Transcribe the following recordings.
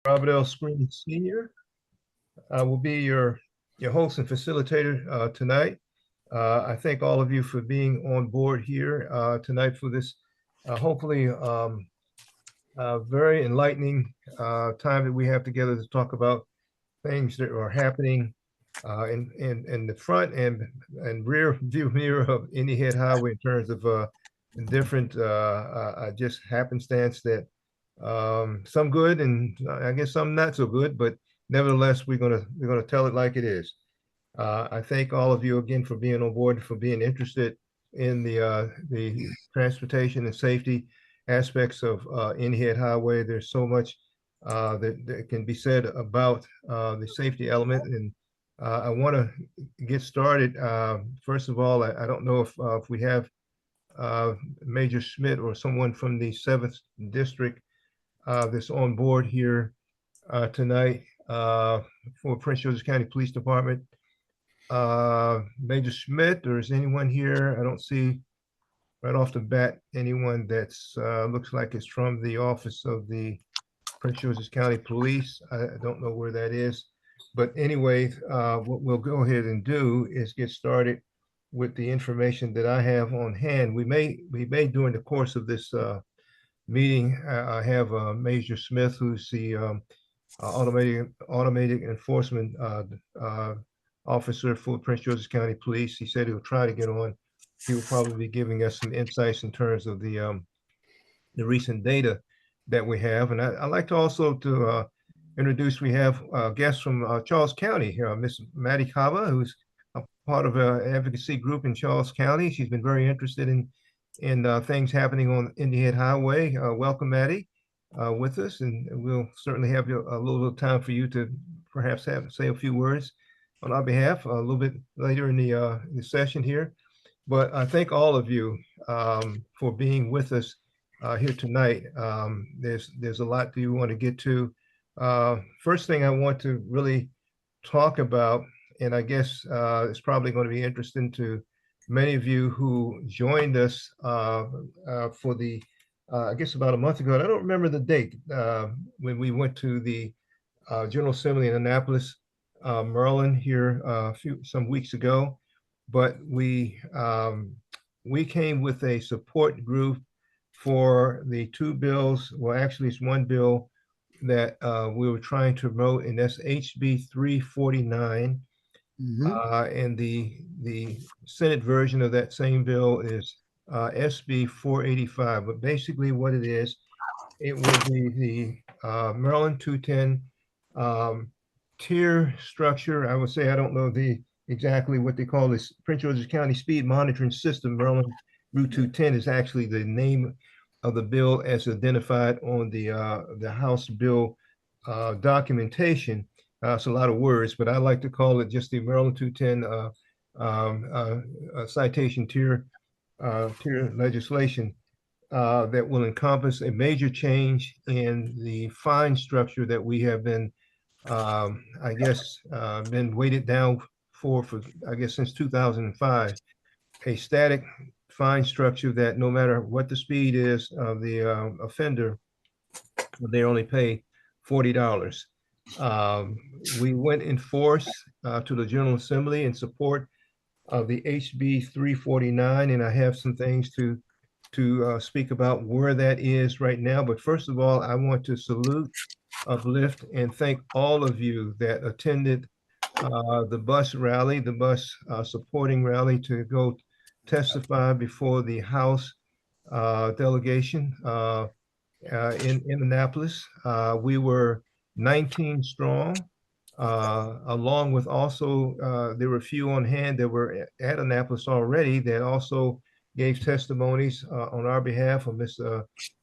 Robert L. Spring Sr. I will be your host and facilitator tonight. I thank all of you for being on board here tonight for this hopefully very enlightening time that we have together to talk about things that are happening in the front and rear view mirror of Indian Head Highway in terms of different just happenstance that some good and I guess some not so good, but nevertheless we're gonna tell it like it is. I thank all of you again for being on board, for being interested in the transportation and safety aspects of Indian Head Highway. There's so much that can be said about the safety element, and I want to get started. First of all, I don't know if we have Major Schmidt or someone from the Seventh District that's on board here tonight for Prince George's County Police Department. Major Schmidt, or is anyone here? I don't see right off the bat anyone that's looks like it's from the office of the Prince George's County Police. I don't know where that is. But anyway, what we'll go ahead and do is get started with the information that I have on hand. We may during the course of this meeting, I have Major Smith, who's the automated enforcement officer for Prince George's County Police. He said he'll try to get on. He will probably be giving us some insights in terms of the recent data that we have. And I'd like to also to introduce, we have guests from Charles County here, Miss Maddie Kava, who's a part of an advocacy group in Charles County. She's been very interested in things happening on Indian Head Highway. Welcome, Maddie, with us, and we'll certainly have a little time for you to perhaps say a few words on our behalf a little bit later in the session here. But I thank all of you for being with us here tonight. There's a lot that you want to get to. First thing I want to really talk about, and I guess it's probably going to be interesting to many of you who joined us for the, I guess about a month ago. I don't remember the date when we went to the General Assembly in Annapolis, Maryland here some weeks ago, but we came with a support group for the two bills. Well, actually, it's one bill that we were trying to promote, and that's HB 349. And the Senate version of that same bill is SB 485. But basically, what it is, it will be the Maryland 210 tier structure. I would say I don't know the exactly what they call this Prince George's County Speed Monitoring System. Maryland Route 210 is actually the name of the bill as identified on the House bill documentation. It's a lot of words, but I like to call it just the Maryland 210 citation tier legislation that will encompass a major change in the fine structure that we have been, I guess, been weighted down for I guess since 2005. A static fine structure that no matter what the speed is of the offender, they only pay $40. Um, we went in force to the General Assembly in support of the HB 349, and I have some things to speak about where that is right now. But first of all, I want to salute, uplift, and thank all of you that attended the bus rally, the bus supporting rally to go testify before the House delegation in Annapolis. We were 19 strong, along with also, there were a few on hand that were at Annapolis already that also gave testimonies on our behalf of Ms.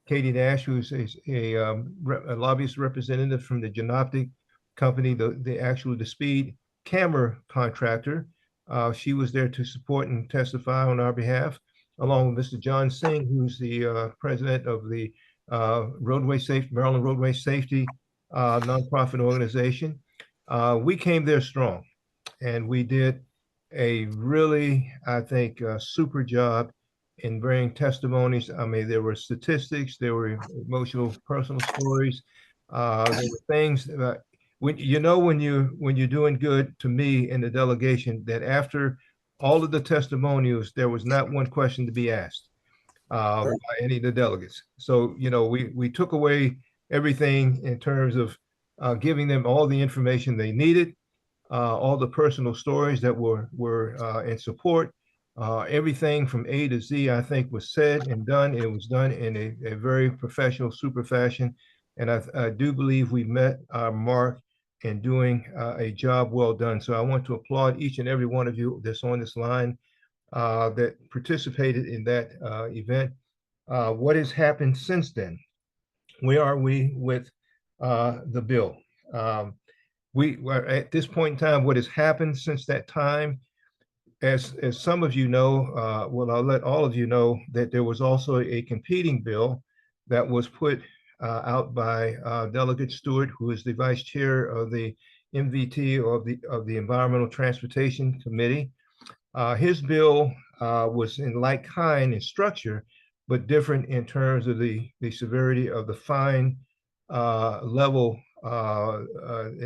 Katie Nash, who's a lobbyist representative from the Genoptic company, the speed camera contractor. She was there to support and testify on our behalf, along with Mr. John Singh, who's the president of the Maryland Roadway Safety nonprofit organization. We came there strong, and we did a really, I think, super job in bringing testimonies. I mean, there were statistics, there were emotional, personal stories, There were things that when you're doing good to me in the delegation that after all of the testimonials, there was not one question to be asked by any of the delegates. So, we took away everything in terms of giving them all the information they needed, all the personal stories that were in support. Everything from A to Z, I think, was said and done. It was done in a very professional, super fashion. And I do believe we met our mark in doing a job well done. So I want to applaud each and every one of you that's on this line that participated in that event. What has happened since then? Where are we with the bill? Um, we are at this point in time, what has happened since that time, as some of you know, well, I'll let all of you know that there was also a competing bill that was put out by Delegate Stewart, who is the vice chair of the MVT, or of the Environmental Transportation Committee. His bill was in like kind in structure, but different in terms of the severity of the fine level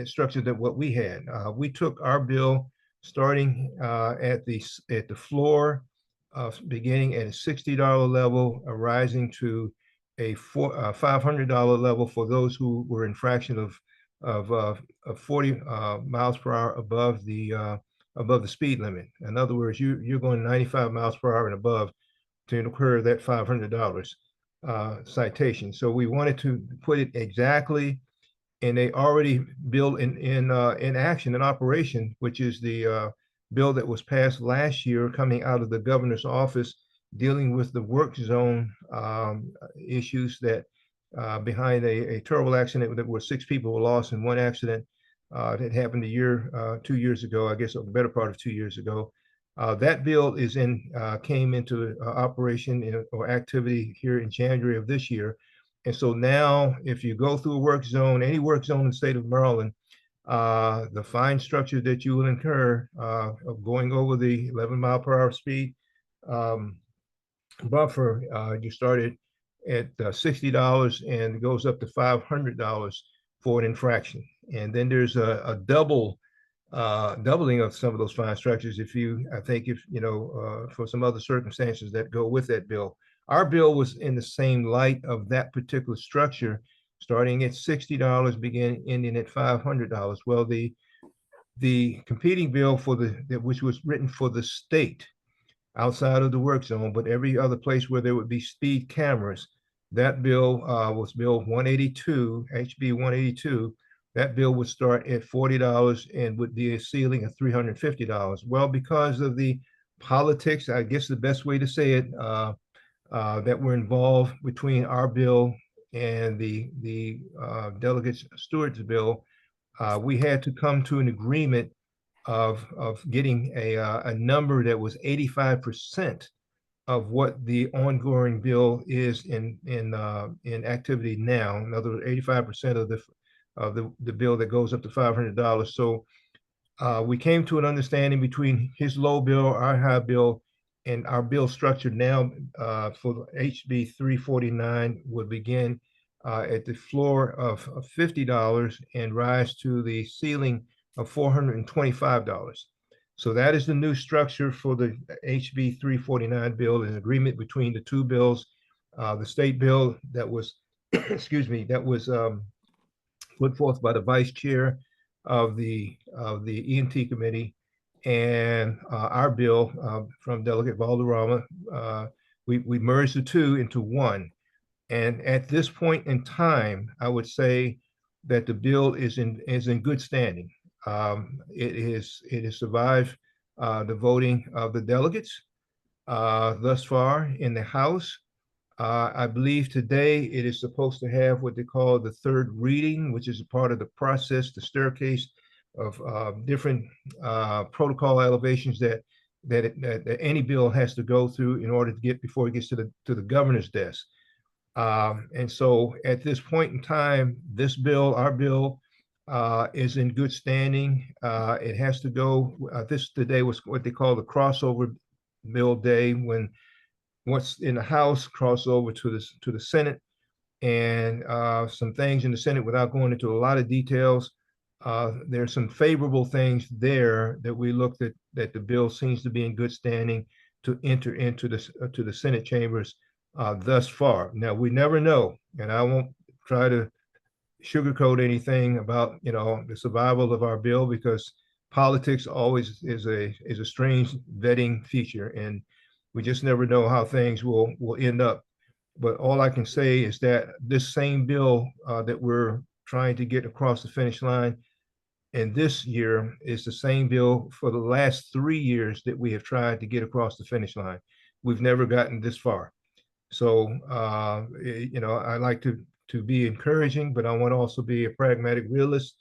structure than what we had. We took our bill starting at the floor, beginning at a $60 level, rising to a $500 level for those who were infraction of 40 miles per hour above the speed limit. In other words, you're going 95 miles per hour and above to incur that $500 citation. So we wanted to put it exactly in a already bill in action, in operation, which is the bill that was passed last year coming out of the governor's office dealing with the work zone issues that behind a terrible accident that where 6 people were lost in one accident that happened 2 years ago, I guess, a better part of 2 years ago. That bill came into operation or activity here in January of this year. And so now, if you go through a work zone, any work zone in the state of Maryland, the fine structure that you will incur of going over the 11-mile-per-hour speed buffer, you started at $60 and it goes up to $500 for an infraction. And then there's a doubling of some of those fine structures for some other circumstances that go with that bill. Our bill was in the same light of that particular structure, starting at $60, ending at $500. Well, the competing bill which was written for the state outside of the work zone, but every other place where there would be speed cameras, that bill was Bill 182, HB 182. That bill would start at $40 and would be a ceiling of $350. Well, because of the politics, I guess the best way to say it, that were involved between our bill and the Delegate Stewart's bill, we had to come to an agreement of getting a number that was 85% of what the ongoing bill is in activity now. In other words, 85% of the bill that goes up to $500. So we came to an understanding between his low bill, our high bill, and our bill structure now for HB 349 would begin at the floor of $50 and rise to the ceiling of $425. So that is the new structure for the HB 349 bill, an agreement between the two bills. The state bill that was, excuse me, that was put forth by the vice chair of the E&T committee, and our bill from Delegate Valderrama. We merged the two into one. And at this point in time, I would say that the bill is in good standing. It has survived the voting of the delegates thus far in the House. I believe today it is supposed to have what they call the third reading, which is a part of the process, the staircase of different protocol elevations that any bill has to go through in order to get before it gets to the governor's desk. And so at this point in time, our bill, is in good standing. It has to go. Today was what they call the crossover bill day, when what's in the House cross over to the Senate. and some things in the Senate without going into a lot of details. There's some favorable things there that we looked at, that the bill seems to be in good standing to enter into to the Senate chambers thus far. Now, we never know, and I won't try to sugarcoat anything about, the survival of our bill, because politics always is a strange vetting feature, and we just never know how things will end up. But all I can say is that this same bill that we're trying to get across the finish line in this year is the same bill for the last 3 years that we have tried to get across the finish line. We've never gotten this far. So, I like to be encouraging, but I want to also be a pragmatic realist,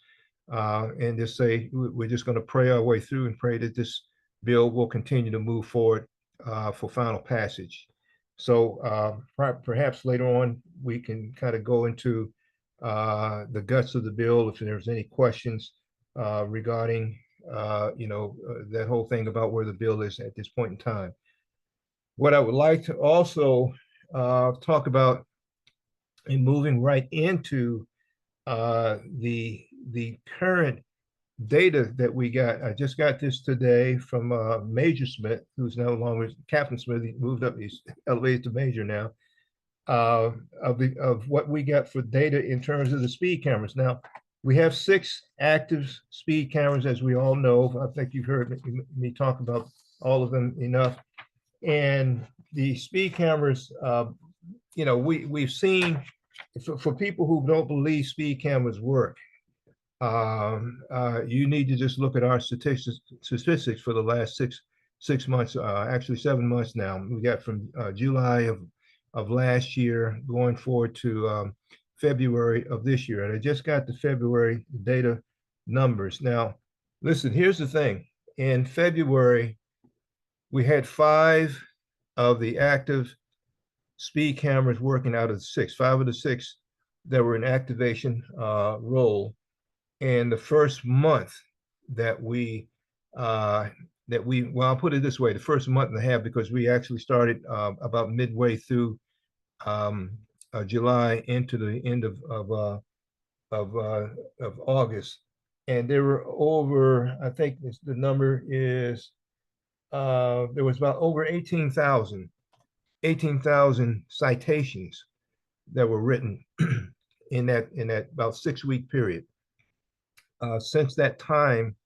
and just say we're just going to pray our way through and pray that this bill will continue to move forward for final passage. So perhaps later on we can kind of go into the guts of the bill if there's any questions regarding that whole thing about where the bill is at this point in time. What I would like to also talk about, and moving right into the current data that we got. I just got this today from Major Smith, who's no longer Captain Smith. He moved up, he's elevated to Major now. Of what we got for data in terms of the speed cameras. Now, we have 6 active speed cameras, as we all know. I think you've heard me talk about all of them enough. And the speed cameras, we've seen, for people who don't believe speed cameras work, you need to just look at our statistics for the last six months, actually 7 months now. We got from July of last year going forward to February of this year. And I just got the February data numbers. Now, listen, here's the thing. In February, we had 5 of the active speed cameras working out of the 6, 5 of the 6 that were in activation role. And the first month that well, I'll put it this way, the first month and a half, because we actually started about midway through July into the end of August. And there were over, I think the number is, there was about over 18,000 citations that were written in that about 6-week period. Since that time,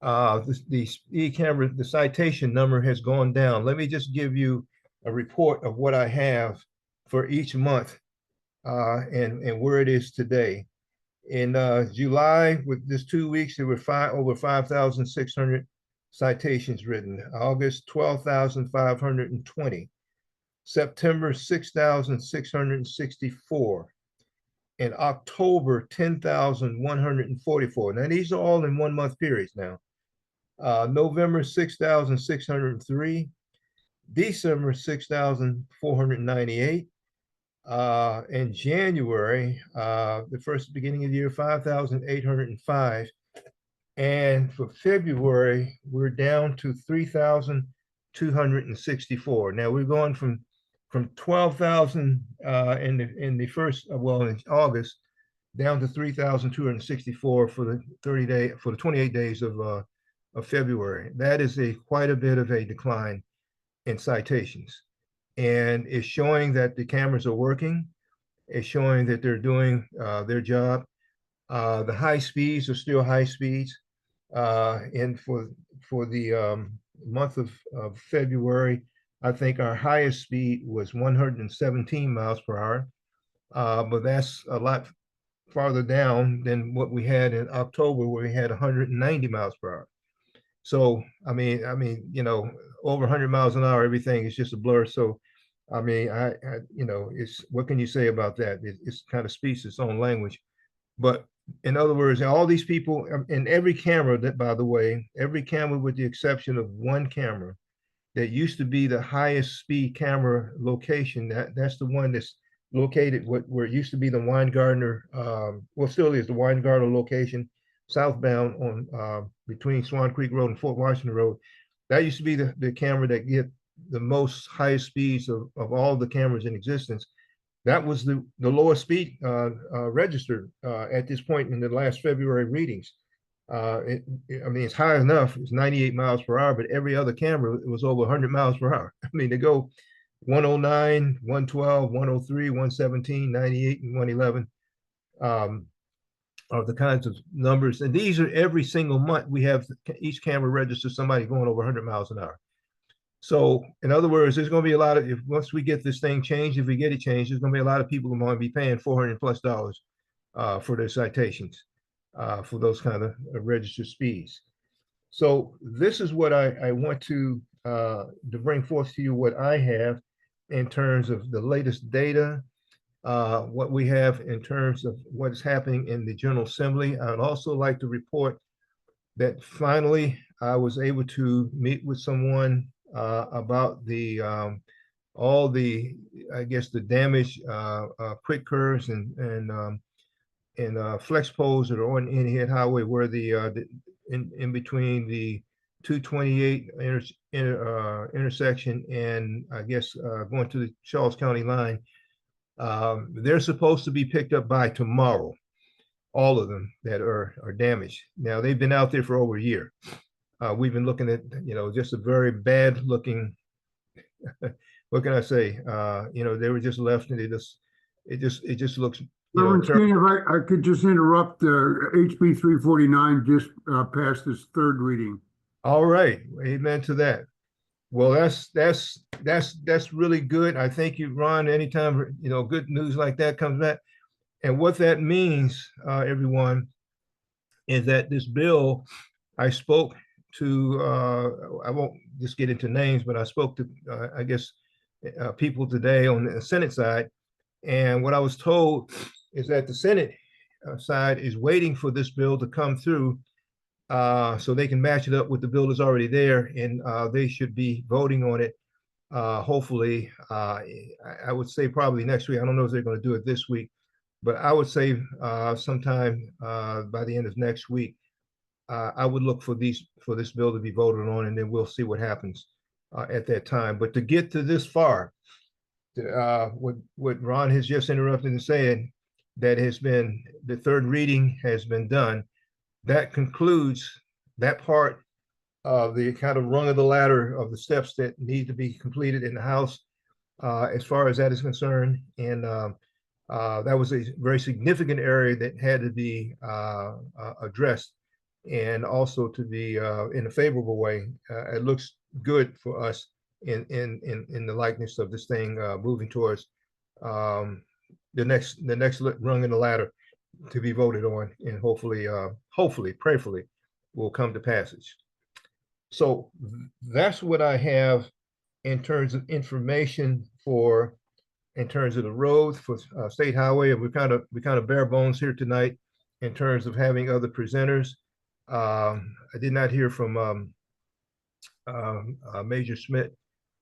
the speed camera, the citation number has gone down. Let me just give you a report of what I have for each month and where it is today. In July, with this 2 weeks, there were over 5,600 citations written. August, 12,520. September, 6,664. In October, 10,144. Now, these are all in 1 month periods now. November, 6,603. December, 6,498. In January, the first beginning of the year, 5,805. And for February, we're down to 3,264. Now, we're going from 12,000 in the first, in August, down to 3,264 for the 28 days of February. That is quite a bit of a decline in citations, and it's showing that the cameras are working. It's showing that they're doing their job. The high speeds are still high speeds, and for the month of February, I think our highest speed was 117 miles per hour, but that's a lot farther down than what we had in October, where we had 190 miles per hour. So, I mean, over 100 miles an hour, everything is just a blur. So, I mean, it's, what can you say about that? It's kind of speaks its own language. But in other words, all these people in every camera, that, by the way, every camera with the exception of one camera that used to be the highest speed camera location, that's the one that's located where it used to be the Weingartner, well, still is the Weingartner location, southbound on between Swan Creek Road and Fort Washington Road. That used to be the camera that get the most highest speeds of all the cameras in existence. That was the lowest speed registered at this point in the last February readings. I mean, it's high enough. It's 98 miles per hour, but every other camera it was over 100 miles per hour. I mean, they go 109, 112, 103, 117, 98, and 111 are the kinds of numbers. And these are every single month. We have each camera registers somebody going over 100 miles an hour. So, in other words, there's going to be a lot of, if once we get this thing changed, if we get it changed, there's going to be a lot of people who are going to be paying $400+ for their citations for those kind of registered speeds. So, this is what I want to bring forth to you what I have in terms of the latest data, what we have in terms of what is happening in the General Assembly. I'd also like to report that finally I was able to meet with someone about the all the, I guess, the damage, quick curves and flex poles that are on Indian Highway, where the in between the 228 intersection and I guess going to the Charles County line. They're supposed to be picked up by tomorrow, all of them that are damaged. Now they've been out there for over a year. We've been looking at, just a very bad looking, what can I say? They were just left and it just looks, Reverend Steen, if I could just interrupt, HB 349 just passed its third reading. All right, amen to that. Well, that's really good. I thank you, Ron. Anytime good news like that comes back, and what that means, everyone, is that this bill, I spoke to, I won't just get into names, but I spoke to, I guess, people today on the Senate side, and what I was told is that the Senate side is waiting for this bill to come through so they can match it up with the bill that's already there, and they should be voting on it. Hopefully, I would say probably next week. I don't know if they're going to do it this week, but I would say sometime by the end of next week, I would look for this bill to be voted on, and then we'll see what happens at that time. But to get to this far, what Ron has just interrupted and said, that has been the third reading has been done. That concludes that part of the kind of rung of the ladder of the steps that need to be completed in the House as far as that is concerned. And that was a very significant area that had to be addressed and also to be in a favorable way. It looks good for us in the likeness of this thing moving towards the next rung in the ladder to be voted on, and hopefully, prayerfully, will come to passage. So that's what I have in terms of information in terms of the roads for State Highway, and we kind of bare bones here tonight in terms of having other presenters. I did not hear from Major Smith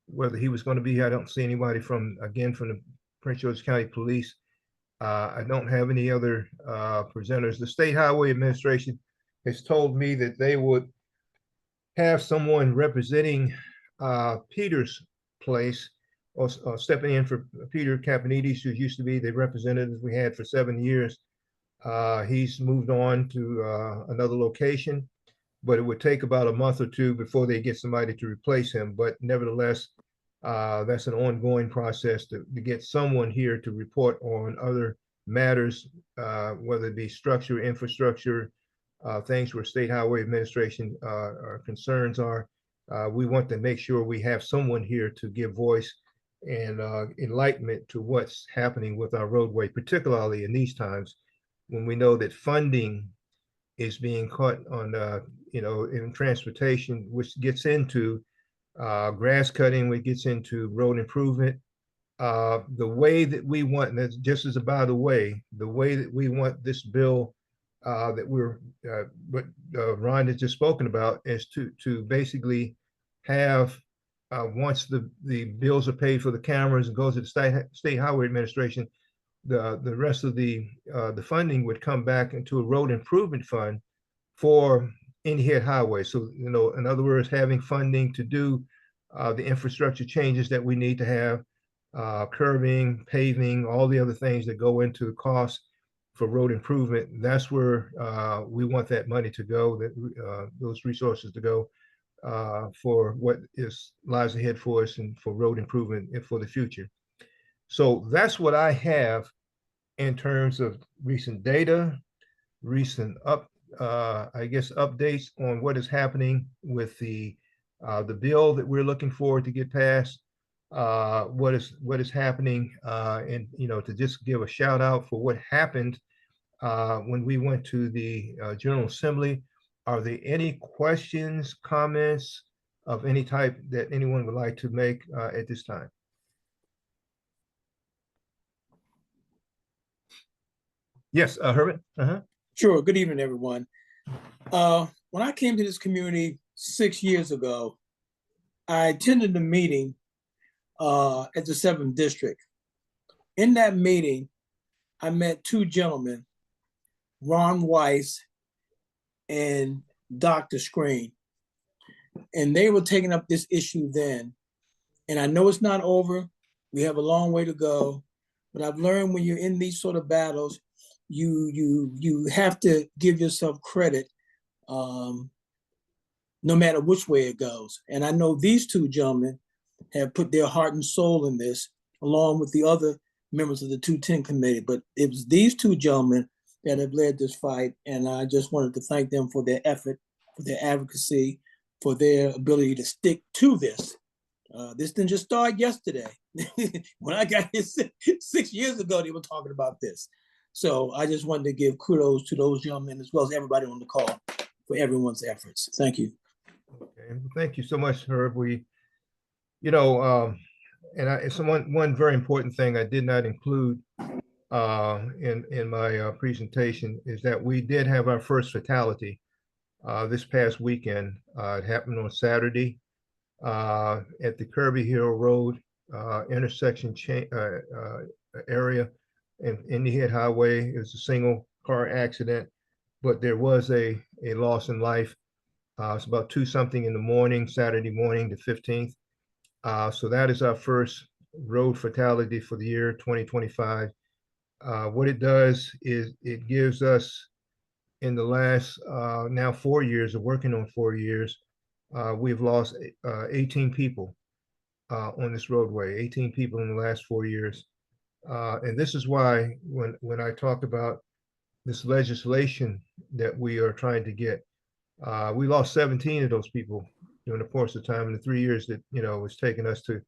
whether he was going to be here. I don't see anybody from the Prince George's County Police. I don't have any other presenters. The State Highway Administration has told me that they would have someone representing Peter's place or stepping in for Peter Caponides, who used to be the representative we had for 7 years. He's moved on to another location, but it would take about a month or two before they get somebody to replace him. But nevertheless, that's an ongoing process to get someone here to report on other matters, whether it be structure, infrastructure, things where State Highway Administration concerns are. We want to make sure we have someone here to give voice and enlightenment to what's happening with our roadway, particularly in these times when we know that funding is being cut on, in transportation, which gets into grass cutting, which gets into road improvement. The way that we want, and that's just as by the way that we want this bill that what Ron has just spoken about is to basically have once the bills are paid for the cameras and goes to the State Highway Administration, the rest of the funding would come back into a road improvement fund for Indian Highway. So, in other words, having funding to do the infrastructure changes that we need to have, curbing, paving, all the other things that go into the cost for road improvement. That's where we want that money to go, those resources to go for what lies ahead for us and for road improvement and for the future. So that's what I have in terms of recent data, recent I guess updates on what is happening with the bill that we're looking forward to get passed. What is happening, and to just give a shout out for what happened when we went to the General Assembly. Are there any questions, comments of any type that anyone would like to make at this time? Yes, Herbert. Sure. Good evening, everyone. When I came to this community 6 years ago, I attended a meeting at the 7th District. In that meeting, I met two gentlemen, Ron Weiss and Dr. Screen, and they were taking up this issue then. And I know it's not over. We have a long way to go, but I've learned when you're in these sort of battles, you have to give yourself credit, no matter which way it goes. And I know these two gentlemen have put their heart and soul in this, along with the other members of the 210 committee. But it was these two gentlemen that have led this fight, and I just wanted to thank them for their effort, for their advocacy, for their ability to stick to this. This didn't just start yesterday. When I got here 6 years ago, they were talking about this. So I just wanted to give kudos to those gentlemen as well as everybody on the call for everyone's efforts. Thank you. Okay, thank you so much, Herb. And it's one very important thing I did not include in my presentation is that we did have our first fatality this past weekend. It happened on Saturday at the Kirby Hill Road intersection area in Indian Head Highway. It was a single car accident, but there was a loss in life. It's about 2-something in the morning, Saturday morning, the 15th. So that is our first road fatality for the year 2025. What it does is it gives us, in the last now 4 years of working on 4 years, we've lost 18 people on this roadway, 18 people in the last 4 years. And this is why when I talk about this legislation that we are trying to get, we lost 17 of those people during the course of time in the 3 years that it's taken us to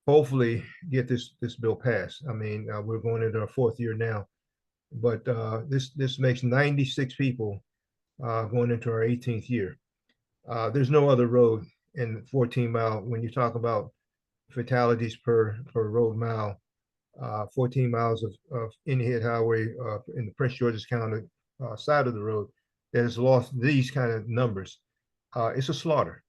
hopefully get this bill passed. I mean, we're going into our 4th year now, but this makes 96 people going into our 18th year. There's no other road in 14-mile when you talk about fatalities per road mile. 14 miles of Indian Head Highway in the Prince George's County side of the road that has lost these kind of numbers. It's a slaughter,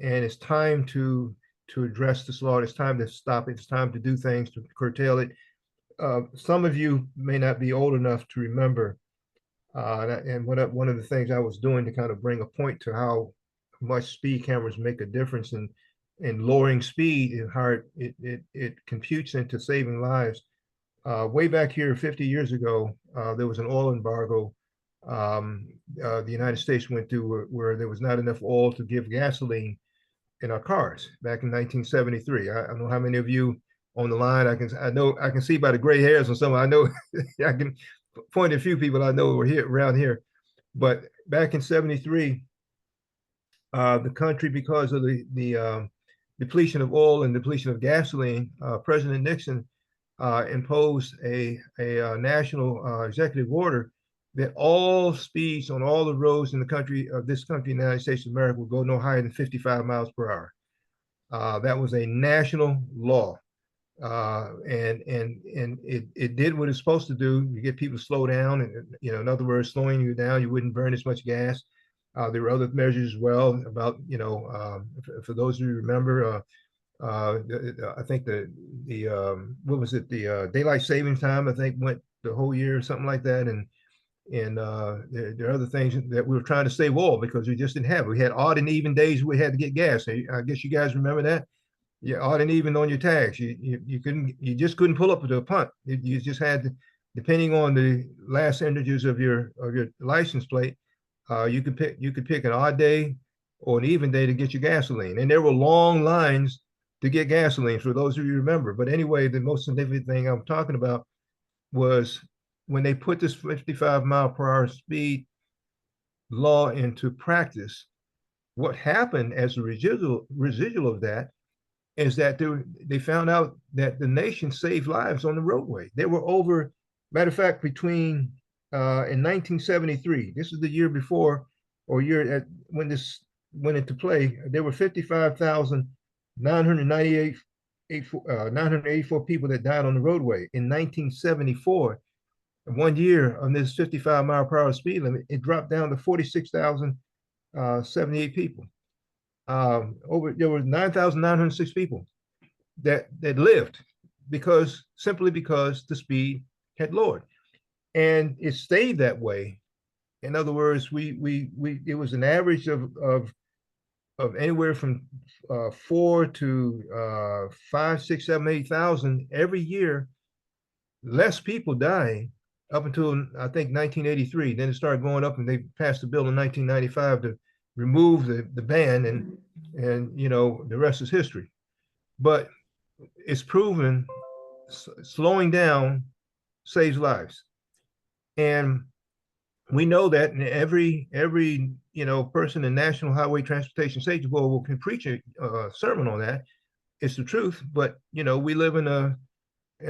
and it's time to address the slaughter. It's time to stop it. It's time to do things to curtail it. Some of you may not be old enough to remember, and one of the things I was doing to kind of bring a point to how much speed cameras make a difference in lowering speed and how it computes into saving lives. Way back here 50 years ago, there was an oil embargo the United States went through where there was not enough oil to give gasoline in our cars back in 1973. I don't know how many of you on the line. I can see by the gray hairs on some. I know I can point at a few people I know were here around here, but back in '73, the country, because of the depletion of oil and depletion of gasoline, President Nixon imposed a national executive order that all speeds on all the roads in the country of this country, the United States of America, would go no higher than 55 miles per hour. That was a national law. And it did what it's supposed to do. You get people to slow down, and in other words, slowing you down, you wouldn't burn as much gas. There were other measures as well about, for those of you who remember, I think what was it? The daylight savings time, I think, went the whole year or something like that. And there are other things that we were trying to save oil because we just didn't have it. We had odd and even days we had to get gas. I guess you guys remember that. Yeah, odd and even on your tags. You just couldn't pull up to a punt. You just had to, depending on the last integers of your license plate, you could pick an odd day or an even day to get your gasoline. And there were long lines to get gasoline for those of you who remember. But anyway, the most significant thing I'm talking about was when they put this 55-mile-per-hour speed law into practice. What happened as a residual of that is that they found out that the nation saved lives on the roadway. There were over, matter of fact, between in 1973, this is the year before, or year when this went into play, there were 55,998 984 people that died on the roadway. In 1974, 1 year on this 55-mile-per-hour speed limit, it dropped down to 46,078 people. There were 9,906 people that lived simply because the speed had lowered, and it stayed that way. In other words, it was an average of anywhere from 4 to 5, 6, 7, 8,000 every year. Less people dying up until I think 1983. Then it started going up, and they passed a bill in 1995 to remove the ban, and the rest is history. But it's proven slowing down saves lives, and we know that every person in National Highway Transportation Safety Board can preach a sermon on that. It's the truth, but we live in a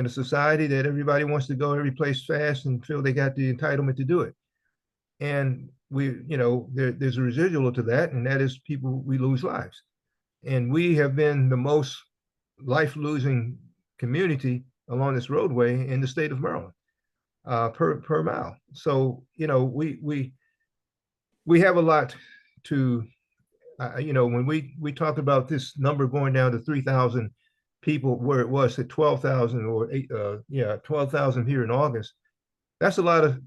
society that everybody wants to go every place fast and feel they got the entitlement to do it. And there's a residual to that, and that is we lose lives. And we have been the most life-losing community along this roadway in the state of Maryland, per mile. So, we have a lot to, when we talked about this number going down to 3,000 people, where it was at 12,000 or 12,000 here in August, that's a lot of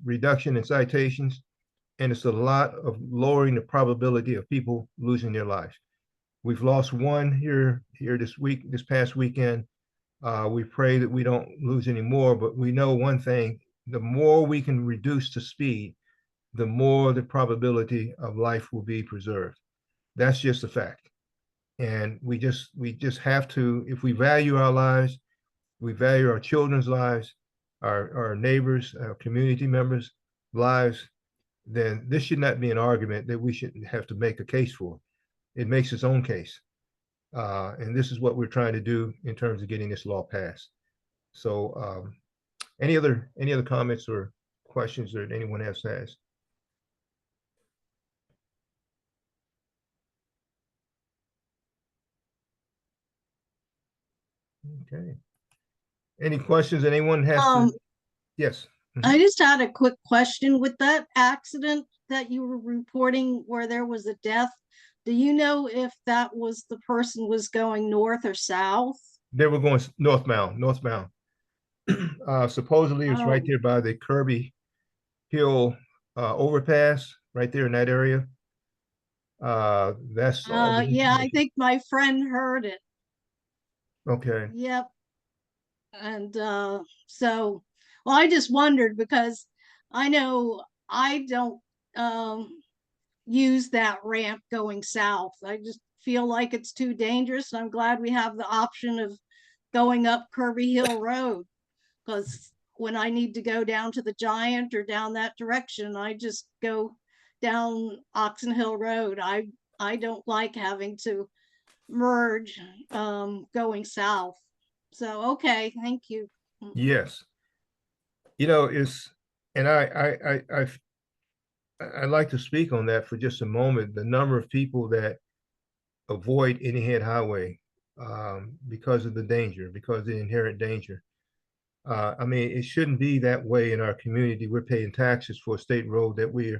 reduction in citations, and it's a lot of lowering the probability of people losing their lives. We've lost one here this past weekend. We pray that we don't lose any more, but we know one thing: the more we can reduce the speed, the more the probability of life will be preserved. That's just a fact. And we just have to, if we value our lives, we value our children's lives, our neighbors, our community members' lives, then this should not be an argument that we should have to make a case for. It makes its own case. And this is what we're trying to do in terms of getting this law passed. So any other comments or questions that anyone else has? Okay. Any questions anyone has? Yes. I just had a quick question with that accident that you were reporting where there was a death. Do you know if that was the person was going north or south? They were going northbound. Supposedly it was right there by the Kirby Hill overpass, right there in that area. That's yeah, I think my friend heard it. Okay. Yep. And so, well, I just wondered because I know I don't use that ramp going south. I just feel like it's too dangerous. And I'm glad we have the option of going up Kirby Hill Road, because when I need to go down to the Giant or down that direction, I just go down Oxon Hill Road. I don't like having to merge going south. So, okay, thank you. Yes. And I'd like to speak on that for just a moment. The number of people that avoid Any Head Highway because of the danger, because of the inherent danger. I mean, it shouldn't be that way in our community. We're paying taxes for a state road that we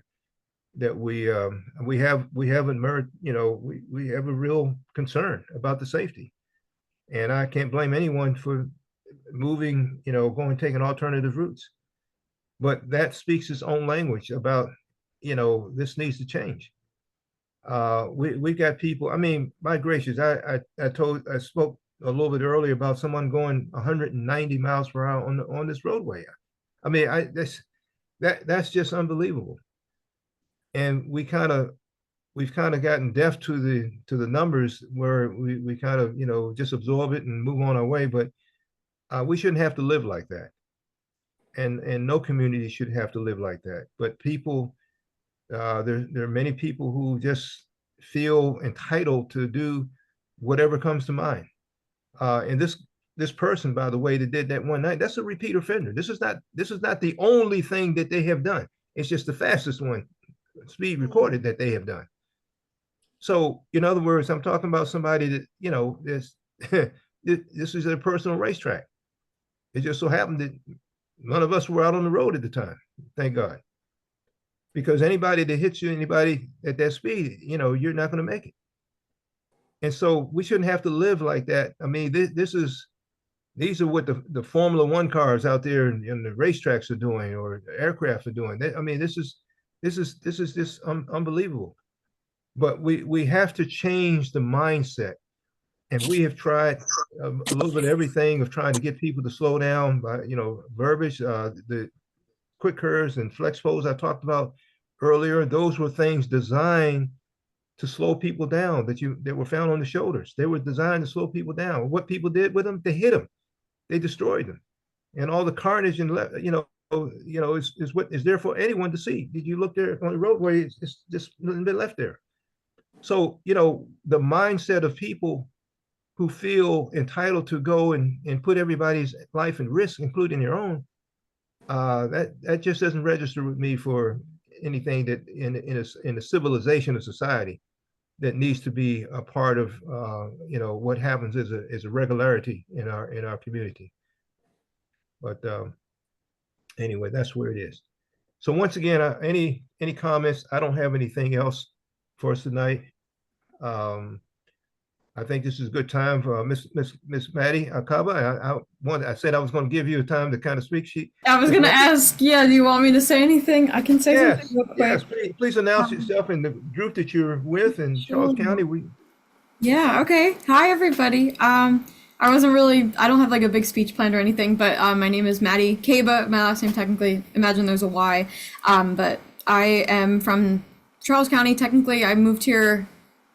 haven't merged. We have a real concern about the safety, and I can't blame anyone for moving, taking alternative routes. But that speaks its own language about, this needs to change. We got people. I mean, my gracious, I spoke a little bit earlier about someone going 190 miles per hour on this roadway. I mean, that's just unbelievable. And we've kind of gotten deaf to the numbers where we kind of, you know, just absorb it and move on our way. But we shouldn't have to live like that. And no community should have to live like that. But people, there are many people who just feel entitled to do whatever comes to mind. And this person, by the way, that did that one night, that's a repeat offender. This is not the only thing that they have done. It's just the fastest one speed recorded that they have done. So, in other words, I'm talking about somebody that, you know, this this is a personal racetrack. It just so happened that none of us were out on the road at the time. Thank God. Because anybody that hits you, anybody at that speed, you know, you're not going to make it. And so we shouldn't have to live like that. I mean, these are what the Formula One cars out there and the racetracks are doing, or the aircraft are doing. I mean, this is just unbelievable. But we have to change the mindset. And we have tried a little bit of everything of trying to get people to slow down by, you know, verbiage, the quick curves and flex folds I talked about earlier. Those were things designed to slow people down that were found on the shoulders. They were designed to slow people down. What people did with them, they hit them, they destroyed them, and all the carnage and is what is there for anyone to see. Did you look there on the roadway? It's just nothing been left there. So, you know, the mindset of people who feel entitled to go and put everybody's life in risk, including their own, that just doesn't register with me for anything that in a civilization of society that needs to be a part of you know, what happens is a regularity in our community. But anyway, that's where it is. So once again, any comments? I don't have anything else for us tonight. I think this is a good time for Miss Maddie Akaba. I said I was going to give you a time to kind of speak. I was going to ask, yeah, do you want me to say anything? I can say something real quick. Yes, please announce yourself and the group that you're with in Charles County. Yeah, okay. Hi, everybody. I don't have like a big speech planned or anything, but my name is Maddie Kaba. My last name, technically, imagine there's a Y. But I am from Charles County. Technically, I moved here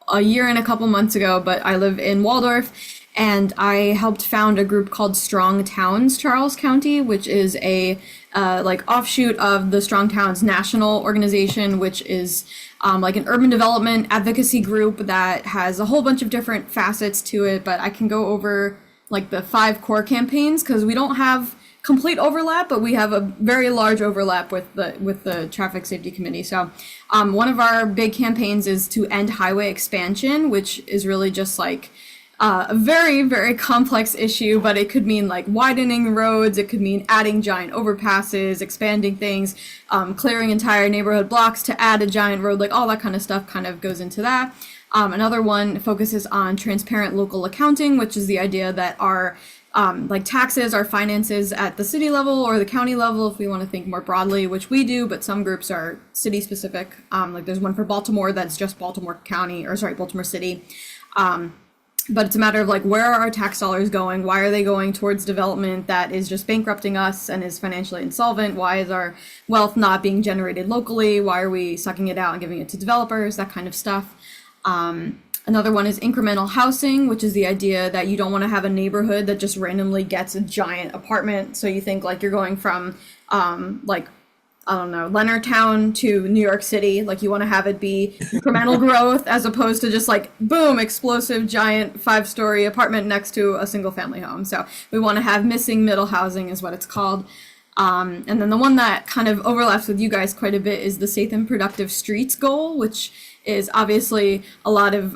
a year and a couple months ago, but I live in Waldorf, and I helped found a group called Strong Towns Charles County, which is a like offshoot of the Strong Towns National Organization, which is like an urban development advocacy group that has a whole bunch of different facets to it. But I can go over like the 5 core campaigns because we don't have complete overlap, but we have a very large overlap with the Traffic Safety Committee. So one of our big campaigns is to end highway expansion, which is really just like a very, very complex issue, but it could mean like widening roads, it could mean adding giant overpasses, expanding things, clearing entire neighborhood blocks to add a giant road, like all that kind of stuff kind of goes into that. Another one focuses on transparent local accounting, which is the idea that our like taxes, our finances at the city level or the county level, if we want to think more broadly, which we do, but some groups are city specific. Like there's one for Baltimore that's just Baltimore County, or sorry, Baltimore City. But it's a matter of like, where are our tax dollars going? Why are they going towards development that is just bankrupting us and is financially insolvent? Why is our wealth not being generated locally? Why are we sucking it out and giving it to developers? That kind of stuff. Another one is incremental housing, which is the idea that you don't want to have a neighborhood that just randomly gets a giant apartment. So you think like you're going from like, I don't know, Leonardtown to New York City. Like you want to have it be incremental growth as opposed to just like, boom, explosive giant 5-story apartment next to a single family home. So we want to have missing middle housing is what it's called. And then the one that kind of overlaps with you guys quite a bit is the safe and productive streets goal, which is obviously a lot of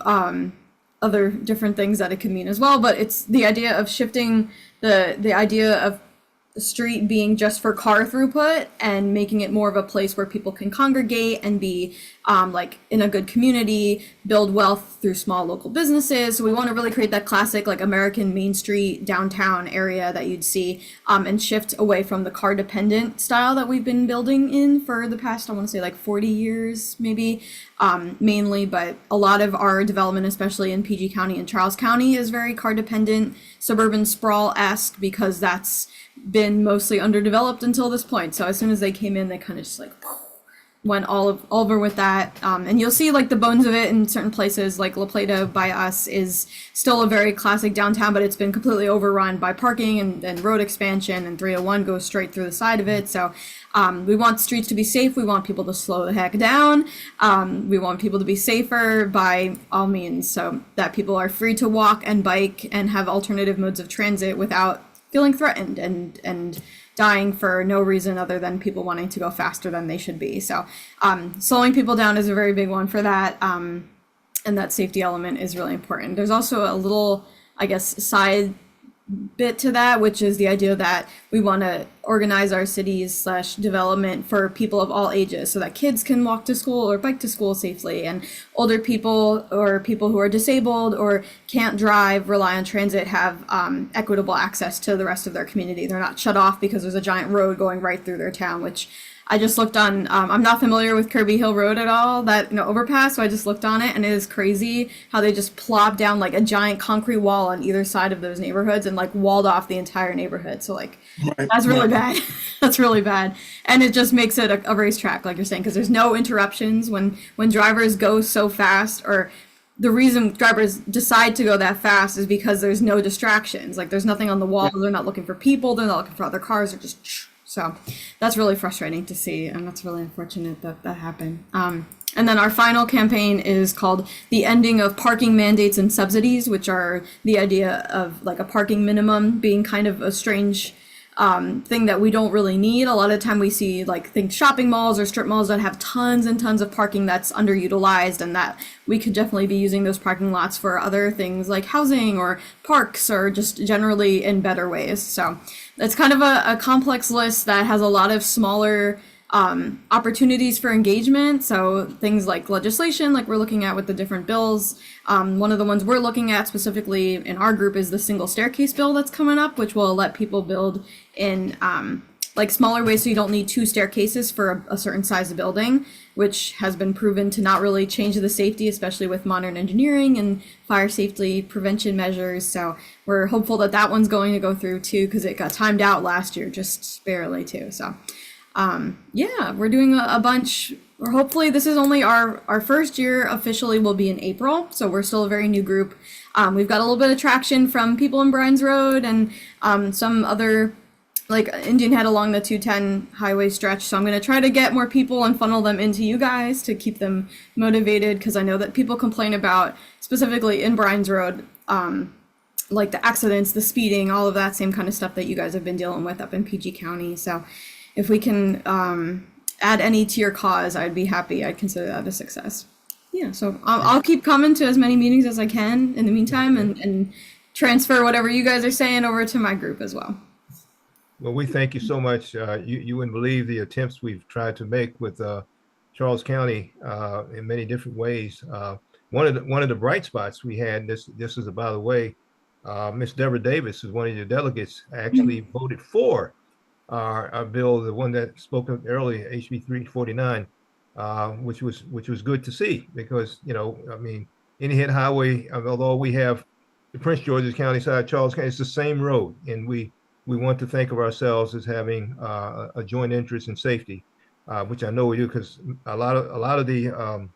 other different things that it could mean as well. But it's the idea of shifting the idea of street being just for car throughput and making it more of a place where people can congregate and be like in a good community, build wealth through small local businesses. So we want to really create that classic like American Main Street downtown area that you'd see, and shift away from the car dependent style that we've been building in for the past, I want to say like 40 years maybe, mainly. But a lot of our development, especially in PG County and Charles County, is very car dependent, suburban sprawl-esque, because that's been mostly underdeveloped until this point. So as soon as they came in, they kind of just like went all over with that. And you'll see like the bones of it in certain places, like La Plata by us is still a very classic downtown, but it's been completely overrun by parking and road expansion, and 301 goes straight through the side of it. So we want streets to be safe. We want people to slow the heck down. We want people to be safer by all means, so that people are free to walk and bike and have alternative modes of transit without feeling threatened and dying for no reason other than people wanting to go faster than they should be. So slowing people down is a very big one for that. And that safety element is really important. There's also a little, I guess, side bit to that, which is the idea that we want to organize our cities / development for people of all ages, so that kids can walk to school or bike to school safely, and older people or people who are disabled or can't drive, rely on transit, have equitable access to the rest of their community. They're not shut off because there's a giant road going right through their town, which I just looked on, I'm not familiar with Kirby Hill Road at all, that overpass, so I just looked on it, and it is crazy how they just plop down like a giant concrete wall on either side of those neighborhoods and like walled off the entire neighborhood. So like, that's really bad. That's really bad. And it just makes it a racetrack, like you're saying, because there's no interruptions when drivers go so fast, or the reason drivers decide to go that fast is because there's no distractions. Like there's nothing on the wall. They're not looking for people. They're not looking for other cars. They're just... So that's really frustrating to see, and that's really unfortunate that that happened. And then our final campaign is called The Ending of Parking Mandates and Subsidies, which are the idea of like a parking minimum being kind of a strange thing that we don't really need. A lot of time we see like think shopping malls or strip malls that have tons and tons of parking that's underutilized, and that we could definitely be using those parking lots for other things like housing or parks, or just generally in better ways. So it's kind of a complex list that has a lot of smaller opportunities for engagement. So things like legislation, like we're looking at with the different bills. One of the ones we're looking at specifically in our group is the single staircase bill that's coming up, which will let people build in like smaller ways, so you don't need 2 staircases for a certain size of building, which has been proven to not really change the safety, especially with modern engineering and fire safety prevention measures. So we're hopeful that that one's going to go through too, because it got timed out last year just barely too. So yeah, we're doing a bunch. Or hopefully this is only our first year. Officially will be in April, so we're still a very new group. We've got a little bit of traction from people in Bryan's Road and some other, like Indian Head along the 210 highway stretch. So I'm going to try to get more people and funnel them into you guys to keep them motivated, because I know that people complain about, specifically in Bryan's Road, like the accidents, the speeding, all of that same kind of stuff that you guys have been dealing with up in PG County. So if we can add any to your cause, I'd be happy. I'd consider that a success. Yeah, so I'll keep coming to as many meetings as I can in the meantime, and transfer whatever you guys are saying over to my group as well. Well, we thank you so much. You wouldn't believe the attempts we've tried to make with Charles County in many different ways. One of the bright spots we had, this is, by the way, Miss Deborah Davis is one of your delegates, actually voted for our bill, the one that spoke of earlier, HB 349, which was good to see, because I mean, Indian Head Highway, although we have the Prince George's County side, Charles County, it's the same road, and we want to think of ourselves as having a joint interest in safety, which I know we do, because a lot of the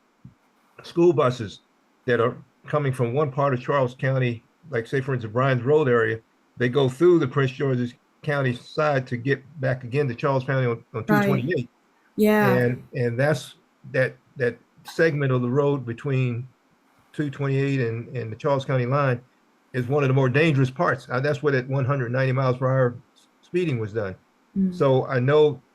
school buses that are coming from one part of Charles County, like say for instance Bryan's Road area, they go through the Prince George's County side to get back again to Charles County on 228. Right. Yeah, and that's that segment of the road between 228 and the Charles County line is one of the more dangerous parts. That's where that 190 miles per hour speeding was done. So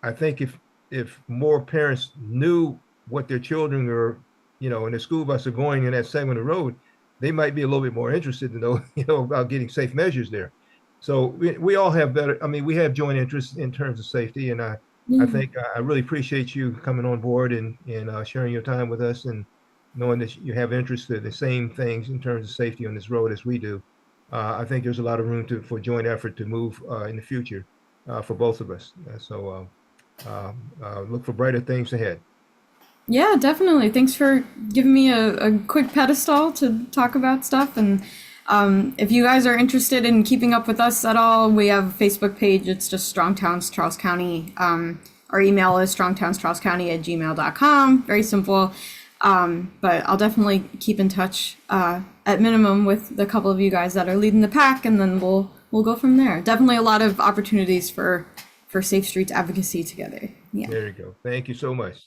I think if more parents knew what their children were, in their school bus are going in that segment of road, they might be a little bit more interested to know, about getting safe measures there. So we all have better, I mean, we have joint interests in terms of safety, and I think I really appreciate you coming on board and sharing your time with us, and knowing that you have interest in the same things in terms of safety on this road as we do. I think there's a lot of room for joint effort to move in the future for both of us. So look for brighter things ahead. Yeah, definitely. Thanks for giving me a quick pedestal to talk about stuff. And if you guys are interested in keeping up with us at all, we have a Facebook page. It's just Strong Towns Charles County. Our email is strongtownscharlescounty@gmail.com. Very simple. But I'll definitely keep in touch at minimum with the couple of you guys that are leading the pack, and then we'll go from there. Definitely a lot of opportunities for Safe Streets advocacy together. Yeah. There you go. Thank you so much.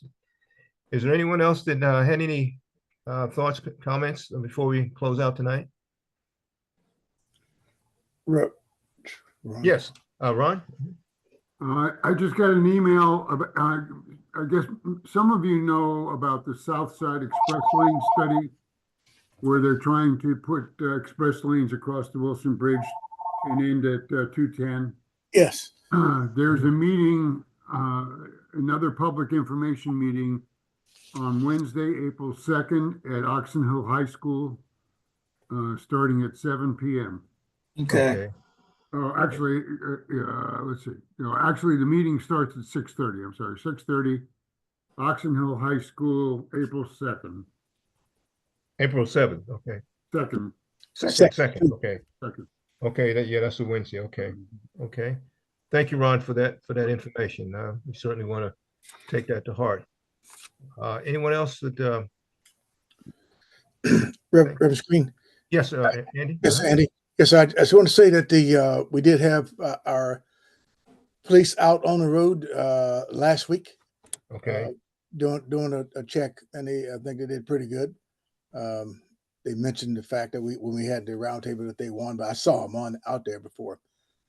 Is there anyone else that had any thoughts, comments before we close out tonight? Ron. Yes, Ron? I just got an email about, I guess some of you know about the South Side Express Lane study, where they're trying to put express lanes across the Wilson Bridge and end at 210. Yes. There's a meeting, another public information meeting on Wednesday, April 2nd at Oxon Hill High School, starting at 7 p.m. Okay. Oh, actually, let's see. No, actually, the meeting starts at 6:30. I'm sorry, 6:30. Oxon Hill High School, April 2nd. April 7th, okay. Second. Second, okay. Second. Okay, that's a Wednesday, okay. Okay. Thank you, Ron, for that information. We certainly want to take that to heart. Anyone else that, Reverend Screen. yes, Andy? Yes, Andy. Yes, I just want to say that we did have our police out on the road last week. Okay, Doing a check, and I think they did pretty good. They mentioned the fact that when we had the roundtable that they won, but I saw them out there before,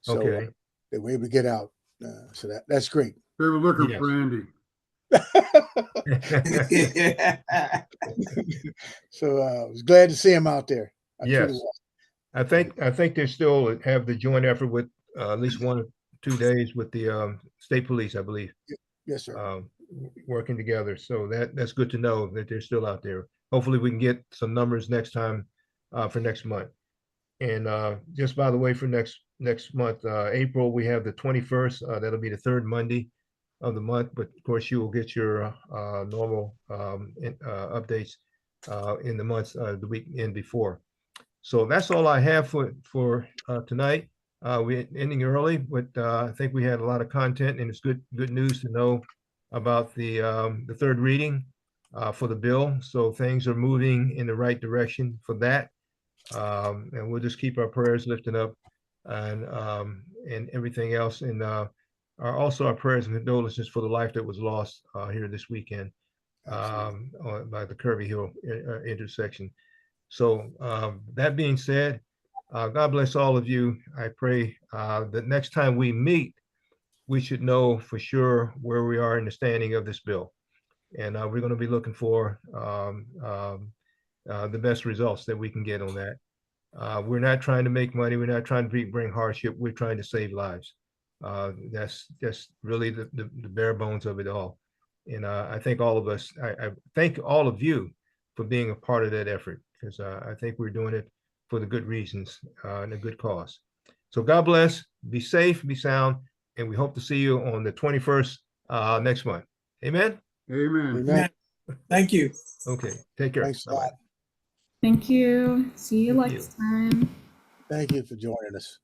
so okay. they were able to get out. So that's great. They were looking Yes. for Andy. So I was glad to see him out there. I truly Yes. was. I think they still have the joint effort with at least 1 or 2 days with the state police, I believe, Yes, sir. working together. So that's good to know that they're still out there. Hopefully we can get some numbers next time for next month. And just by the way, for next month, April, we have the 21st. That'll be the third Monday of the month. But of course, you will get your normal updates in the months the weekend before. So that's all I have for tonight. We're ending early, but I think we had a lot of content, and it's good news to know about the third reading for the bill. So things are moving in the right direction for that, and we'll just keep our prayers lifted up and everything else, and also our prayers and condolences for the life that was lost here this weekend by the Kirby Hill intersection. So that being said, God bless all of you. I pray that next time we meet, we should know for sure where we are in the standing of this bill. And we're going to be looking for the best results that we can get on that. We're not trying to make money. We're not trying to bring hardship. We're trying to save lives. That's really the bare bones of it all. And I thank all of us. I thank all of you for being a part of that effort, because I think we're doing it for the good reasons and a good cause. So God bless, be safe, be sound, and we hope to see you on the 21st next month. Amen? Amen. Amen. Thank you. Okay, take care. Thanks a Bye-bye. lot. Thank you. See you Thank next time. Thank you for joining us.